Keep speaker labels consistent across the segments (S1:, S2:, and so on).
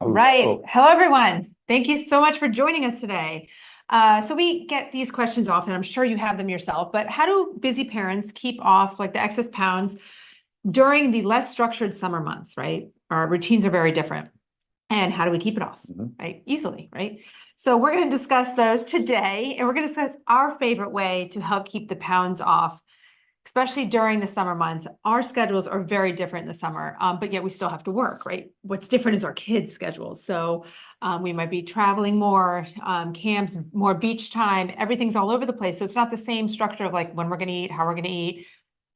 S1: Right. Hello, everyone. Thank you so much for joining us today. So we get these questions often. I'm sure you have them yourself, but how do busy parents keep off like the excess pounds during the less structured summer months, right? Our routines are very different. And how do we keep it off, right? Easily, right? So we're going to discuss those today, and we're going to discuss our favorite way to help keep the pounds off, especially during the summer months. Our schedules are very different in the summer, but yet we still have to work, right? What's different is our kids' schedules. So we might be traveling more, camps, more beach time, everything's all over the place. So it's not the same structure of like when we're going to eat, how we're going to eat,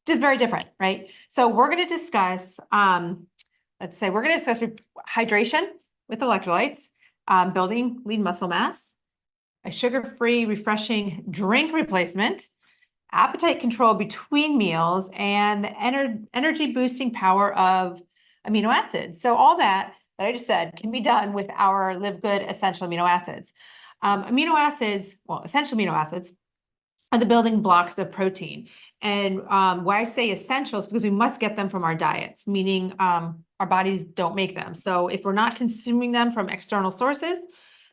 S1: just very different, right? So we're going to discuss, let's say we're going to discuss hydration with electrolytes, building lean muscle mass, a sugar-free, refreshing drink replacement, appetite control between meals, and the energy boosting power of amino acids. So all that I just said can be done with our LiveGood essential amino acids. Essential amino acids are the building blocks of protein. And why I say essential is because we must get them from our diets, meaning our bodies don't make them. So if we're not consuming them from external sources,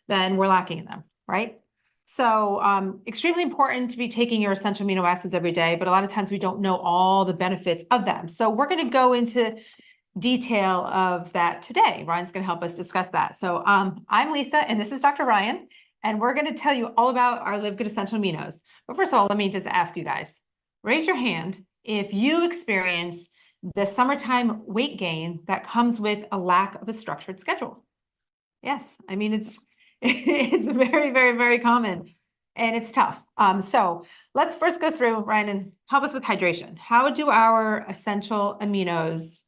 S1: then we're lacking in them, right? So extremely important to be taking your essential amino acids every day, but a lot of times we don't know all the benefits of them. So we're going to go into detail of that today. Ryan's going to help us discuss that. So I'm Lisa, and this is Dr. Ryan, and we're going to tell you all about our LiveGood essential aminos. But first of all, let me just ask you guys, raise your hand if you experience the summertime weight gain that comes with a lack of a structured schedule. Yes, I mean, it's very, very, very common, and it's tough. So let's first go through, Ryan, and help us with hydration. How do our essential aminos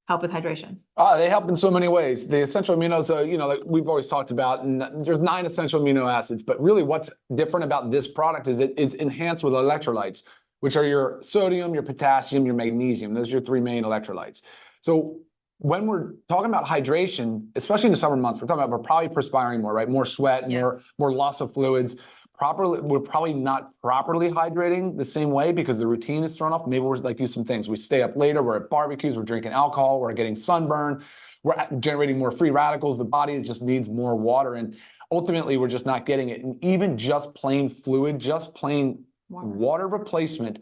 S1: help with hydration?
S2: They help in so many ways. The essential aminos, like we've always talked about, and there's 9 essential amino acids, but really what's different about this product is it is enhanced with electrolytes, which are your sodium, your potassium, your magnesium. Those are your 3 main electrolytes. So when we're talking about hydration, especially in the summer months, we're probably perspiring more, right? More sweat,
S1: Yes.
S2: more loss of fluids. We're probably not properly hydrating the same way because the routine is thrown off. Maybe we're like do some things. We stay up later, we're at barbecues, we're drinking alcohol, we're getting sunburn, we're generating more free radicals. The body just needs more water, and ultimately we're just not getting it. And even just plain fluid, just plain water replacement,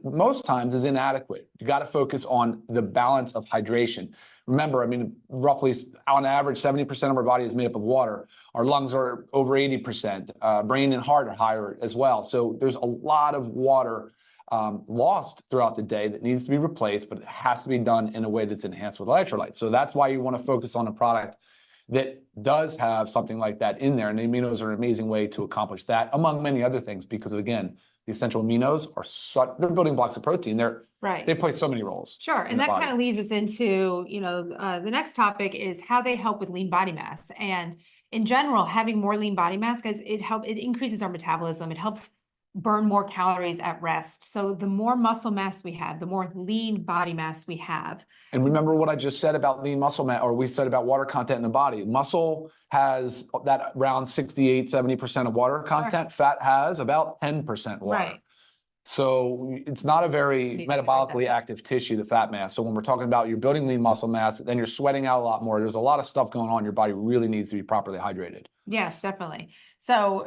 S2: most times is inadequate. You got to focus on the balance of hydration. Remember, I mean, roughly on average, 70% of our body is made up of water. Our lungs are over 80%. Brain and heart are higher as well. So there's a lot of water lost throughout the day that needs to be replaced, but it has to be done in a way that's enhanced with electrolytes. So that's why you want to focus on a product that does have something like that in there. And the aminos are an amazing way to accomplish that, among many other things, because again, the essential aminos they're building blocks of protein. They play so many roles.
S1: Sure. And that kind of leads us into, the next topic is how they help with lean body mass. And in general, having more lean body mass, guys, it increases our metabolism. It helps burn more calories at rest. So the more muscle mass we have, the more lean body mass we have.
S2: And remember what I just said about lean muscle mass, or we said about water content in the body. Muscle has that around 68, 70% of water content. Fat has about 10% water.
S1: Right.
S2: So it's not a very metabolically active tissue, the fat mass. So when we're talking about you're building lean muscle mass, then you're sweating out a lot more. There's a lot of stuff going on. Your body really needs to be properly hydrated.
S1: Yes, definitely. So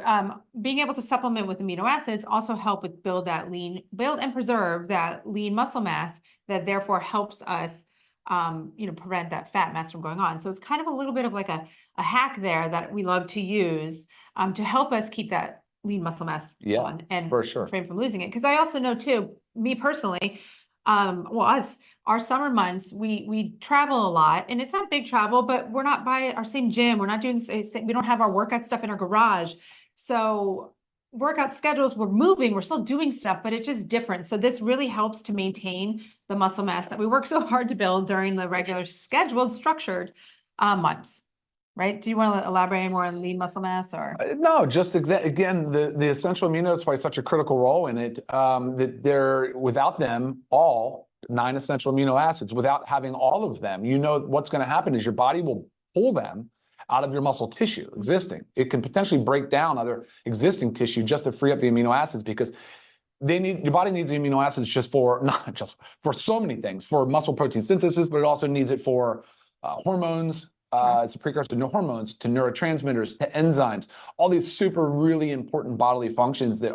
S1: being able to supplement with amino acids also help with build and preserve that lean muscle mass that therefore helps us, prevent that fat mass from going on. So it's kind of a little bit of like a hack there that we love to use to help us keep that lean muscle mass on and
S2: for sure.
S1: refrain from losing it. Because I also know too, me personally, our summer months, we travel a lot, and it's not big travel, but we're not by our same gym. We're not doing we don't have our workout stuff in our garage. So workout schedules, we're moving, we're still doing stuff, but it's just different. So this really helps to maintain the muscle mass that we work so hard to build during the regular scheduled, structured months. Right? Do you want to elaborate more on lean muscle mass, or?
S2: No, just again, the essential aminos play such a critical role in it that without them, all 9 essential amino acids, without having all of them, what's going to happen is your body will pull them out of your muscle tissue existing. It can potentially break down other existing tissue just to free up the amino acids, because your body needs the amino acids not just for so many things, for muscle protein synthesis, but it also needs it for hormones, It's a precursor to hormones, to neurotransmitters, to enzymes, all these super really important bodily functions that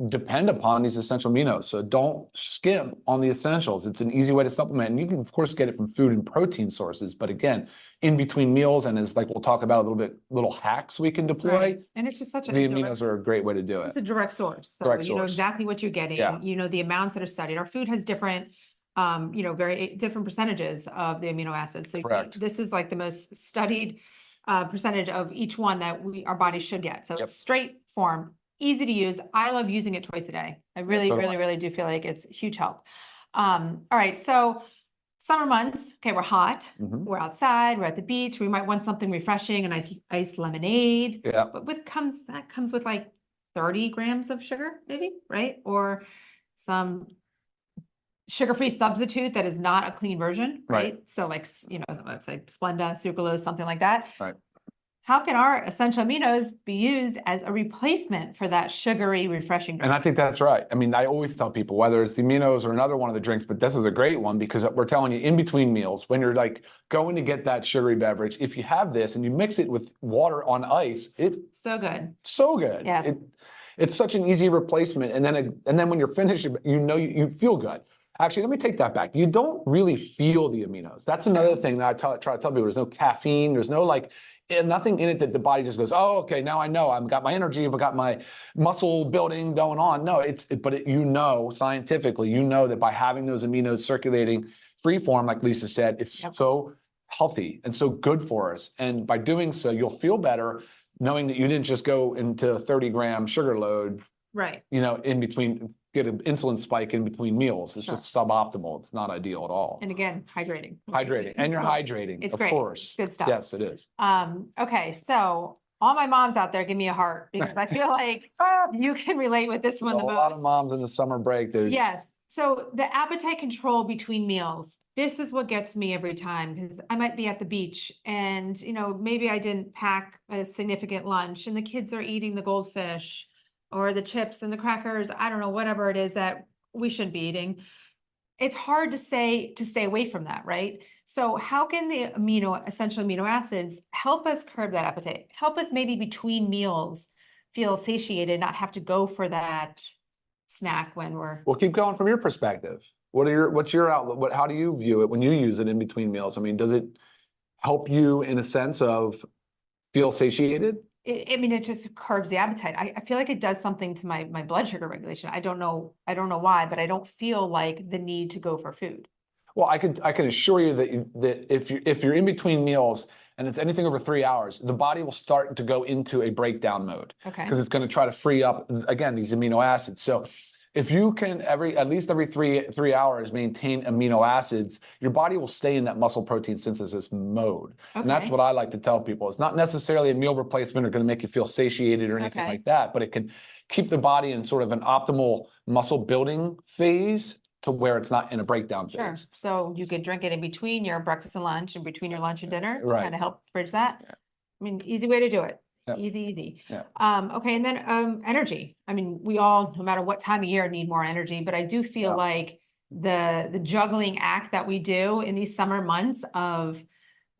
S2: depend upon these essential aminos. So don't skimp on the essentials. It's an easy way to supplement. And you can, of course, get it from food and protein sources. But again, in between meals, and as like we'll talk about a little bit, little hacks we can deploy.
S1: Right. And it's just such
S2: the aminos are a great way to do it.
S1: It's a direct source. So
S2: Direct
S1: you know
S2: source.
S1: exactly what you're getting.
S2: Yeah.
S1: You know, the amounts that are studied. Our food has different, very different percentages of the amino acids. So
S2: Correct.
S1: this is like the most studied percentage of each one that our body should get. So it's straight form, easy to use. I love using it twice a day. I really,
S2: so do
S1: really,
S2: I.
S1: really do feel like it's huge help. All right. So summer months, okay, we're hot, we're outside, we're at the beach. We might want something refreshing, a nice iced lemonade.
S2: Yeah.
S1: But that comes with like 30 grams of sugar, maybe, right? Or some sugar-free substitute that is not a clean version, right? So like, let's say Splenda, sucralose, something like that.
S2: Right.
S1: How can our essential aminos be used as a replacement for that sugary, refreshing drink?
S2: And I think that's right. I mean, I always tell people, whether it's the aminos or another one of the drinks, but this is a great one because we're telling you in between meals, when you're like going to get that sugary beverage, if you have this and you mix it with water on ice, it's
S1: so good.
S2: So good.
S1: Yes.
S2: It's such an easy replacement. And then when you're finished, you feel good. Actually, let me take that back. You don't really feel the aminos. That's another thing that I try to tell people. There's no caffeine. There's no nothing in it that the body just goes, oh, okay, now I know. I've got my energy. I've got my muscle building going on. No, scientifically, that by having those aminos circulating free form, like Lisa said, it's so healthy and so good for us. And by doing so, you'll feel better knowing that you didn't just go into a 30-gram sugar load,
S1: right?
S2: In between, get an insulin spike in between meals. It's just suboptimal. It's not ideal at all.
S1: And again, hydrating.
S2: And you're hydrating.
S1: It's
S2: of
S1: great.
S2: course.
S1: It's good stuff.
S2: Yes, it is.
S1: Okay, so all my moms out there, give me a heart because I feel like you can relate with this one the most.
S2: A lot of moms in the summer break.
S1: Yes. So the appetite control between meals. This is what gets me every time because I might be at the beach and, maybe I didn't pack a significant lunch and the kids are eating the goldfish or the chips and the crackers. I don't know, whatever it is that we shouldn't be eating. It's hard to stay away from that, right? So how can the essential amino acids help us curb that appetite? Help us maybe between meals feel satiated, not have to go for that snack when we're...
S2: Well, keep going from your perspective. What's your outlook? How do you view it when you use it in between meals? I mean, does it help you in a sense of feel satiated?
S1: It just curbs the appetite. I feel like it does something to my blood sugar regulation. I don't know why, but I don't feel like the need to go for food.
S2: Well, I can assure you that if you're in between meals and it's anything over 3 hours, the body will start to go into a breakdown mode.
S1: Okay.
S2: Because it's going to try to free up again these amino acids. So if you can at least every three hours maintain amino acids, your body will stay in that muscle protein synthesis mode. Okay. And that's what I like to tell people. It's not necessarily a meal replacement or going to make you feel satiated or anything like that, but it can keep the body in sort of an optimal muscle building phase to where it's not in a breakdown phase.
S1: Sure. So you could drink it in between your breakfast and lunch and between your lunch and dinner,
S2: right?
S1: Kind of help bridge that. Yeah. I mean, easy way to do it. Yep. Easy. Yeah. Okay. And then energy. I mean, we all, no matter what time of year, need more energy, but I do feel like the juggling act that we do in these summer months of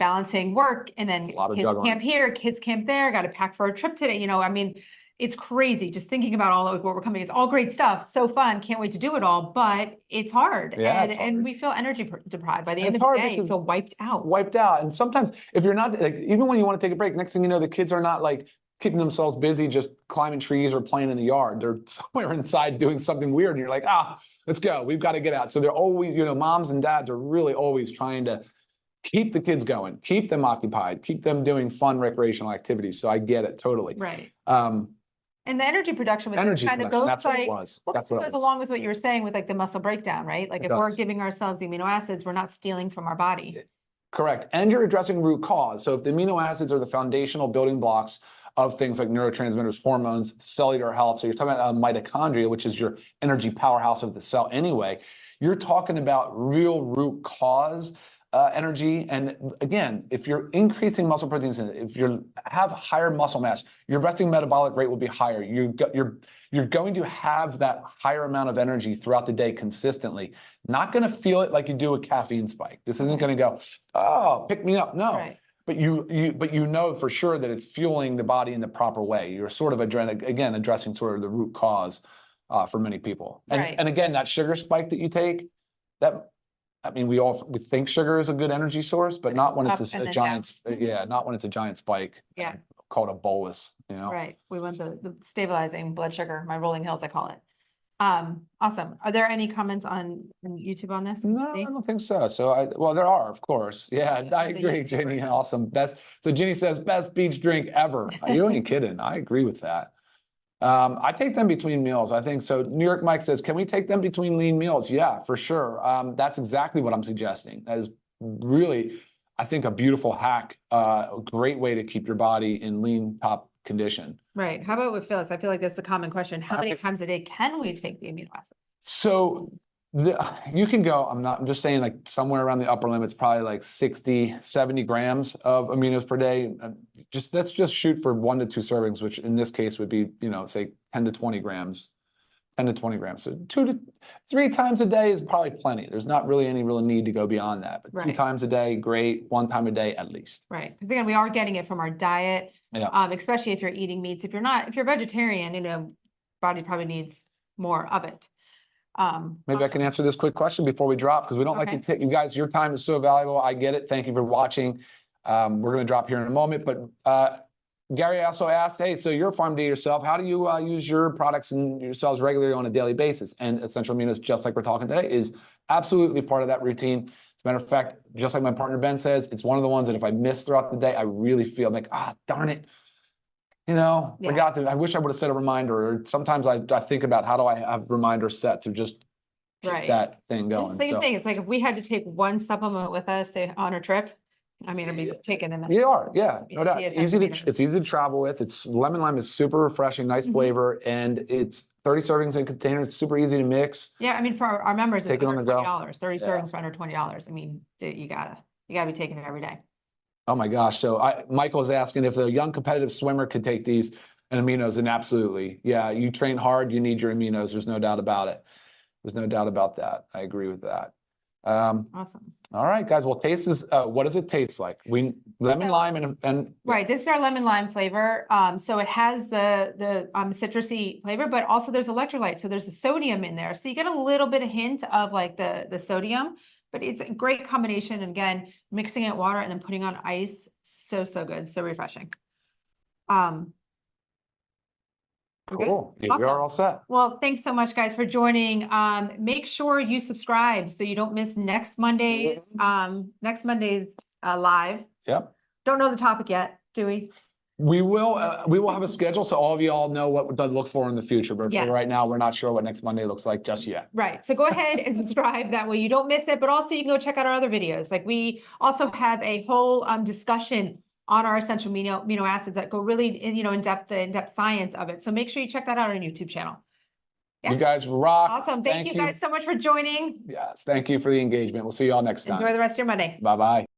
S1: balancing work and then kids camp here, kids camp there, got to pack for a trip today. I mean, it's crazy just thinking about all of what we're coming. It's all great stuff. So fun. Can't wait to do it all, but it's hard. Yeah, and we feel energy deprived by the end of the day. You feel wiped out.
S2: And sometimes if you're not even when you want to take a break, next thing you know, the kids are not like keeping themselves busy, just climbing trees or playing in the yard. They're somewhere inside doing something weird. And you're like, let's go. We've got to get out. So they're always, moms and dads are really always trying to keep the kids going, keep them occupied, keep them doing fun recreational activities. So I get it totally.
S1: Right. And the energy production with this kind of goes goes along with what you were saying with like the muscle breakdown, right? Like if we're giving ourselves the amino acids, we're not stealing from our body.
S2: Correct. And you're addressing root cause. So if the amino acids are the foundational building blocks of things like neurotransmitters, hormones, cellular health. So you're talking about mitochondria, which is your energy powerhouse of the cell anyway. You're talking about real root cause energy. And again, if you're increasing muscle protein synthesis, if you have higher muscle mass, your resting metabolic rate will be higher. Your you're going to have that higher amount of energy throughout the day consistently. Not going to feel it like you do a caffeine spike. This isn't going to go, oh, pick me up. No.
S1: Right.
S2: But you know for sure that it's fueling the body in the proper way. You're sort of addressing sort of the root cause for many people. And again, that sugar spike that you take, I mean, we think sugar is a good energy source, but not when it's a giant, not when it's a giant spike.
S1: Yeah.
S2: Called a bolus, you know?
S1: Right. We want the stabilizing blood sugar, my rolling hills, I call it. Awesome. Are there any comments on YouTube on this?
S2: No, I don't think so. Well, there are, of course. Yeah, I agree, Jenny. Awesome. So Jenny says, best beach drink ever. You ain't kidding. I agree with that. I take them between meals. I think so. New York Mike says, can we take them between lean meals? Yeah, for sure. That's exactly what I'm suggesting. That is really, I think, a beautiful hack, a great way to keep your body in lean top condition.
S1: Right. How about with Phyllis? I feel like that's a common question. How many times a day can we take the amino acids?
S2: So you can go, I'm just saying, like somewhere around the upper limit, it's probably like 60, 70 grams of aminos per day. Let's just shoot for 1 to 2 servings, which in this case would be, say 10 to 20 grams. 10 to 20 grams. So 2 to 3 times a day is probably plenty. There's not really any real need to go beyond that. But 2 times a day, great. 1 time a day at least. Right.
S1: Because again, we are getting it from our diet.
S2: Yeah.
S1: Especially if you're eating meats. If you're vegetarian, body probably needs more of it.
S2: Maybe I can answer this quick question before we drop, because we don't like to take you guys. Your time is so valuable. I get it. Thank you for watching. We're going to drop here in a moment, but Gary also asked, hey, so you're a farm to yourself. How do you use your products and yourselves regularly on a daily basis? And essential aminos, just like we're talking today, is absolutely part of that routine. As a matter of fact, just like my partner Ben says, it's one of the ones that if I miss throughout the day, I really feel like, darn it. Forgot that. I wish I would have set a reminder. Or sometimes I think about how do I have reminders set to just keep that thing going.
S1: Same thing. It's like if we had to take one supplement with us, say on a trip, I'd be taking them.
S2: You are, no doubt. It's easy to travel with. Lemon lime is super refreshing, nice flavor, and it's 30 servings in a container. It's super easy to mix.
S1: Yeah, for our members,
S2: take
S1: it's
S2: it on the go.
S1: $30. 30 servings for under $20. You gotta be taking it every day.
S2: Oh my gosh. So Michael's asking if a young competitive swimmer could take these and aminos, and absolutely. Yeah, you train hard, you need your aminos. There's no doubt about it. There's no doubt about that. I agree with that.
S1: Awesome.
S2: All right, guys. Well, taste is, what does it taste like? Lemon lime and
S1: right. This is our lemon lime flavor. So it has the citrusy flavor, but also there's electrolytes. So there's the sodium in there. So you get a little bit of hint of like the sodium, but it's a great combination. And again, mixing it with water and then putting on ice. So good. So refreshing.
S2: Cool.
S1: Awesome.
S2: You're all set.
S1: Well, thanks so much, guys, for joining. Make sure you subscribe so you don't miss next Monday's live.
S2: Yep.
S1: Don't know the topic yet, do we?
S2: We will have a schedule so all of you all know what to look for in the future. But for right now, we're not sure what next Monday looks like just yet.
S1: Right. So go ahead and subscribe. That way you don't miss it. But also you can go check out our other videos. Like we also have a whole discussion on our essential amino acids that go really in depth science of it. So make sure you check that out on our YouTube channel.
S2: You guys rock.
S1: Awesome. Thank you guys so much for joining.
S2: Yes. Thank you for the engagement. We'll see you all next time.
S1: Enjoy the rest of your Monday.
S2: Bye-bye.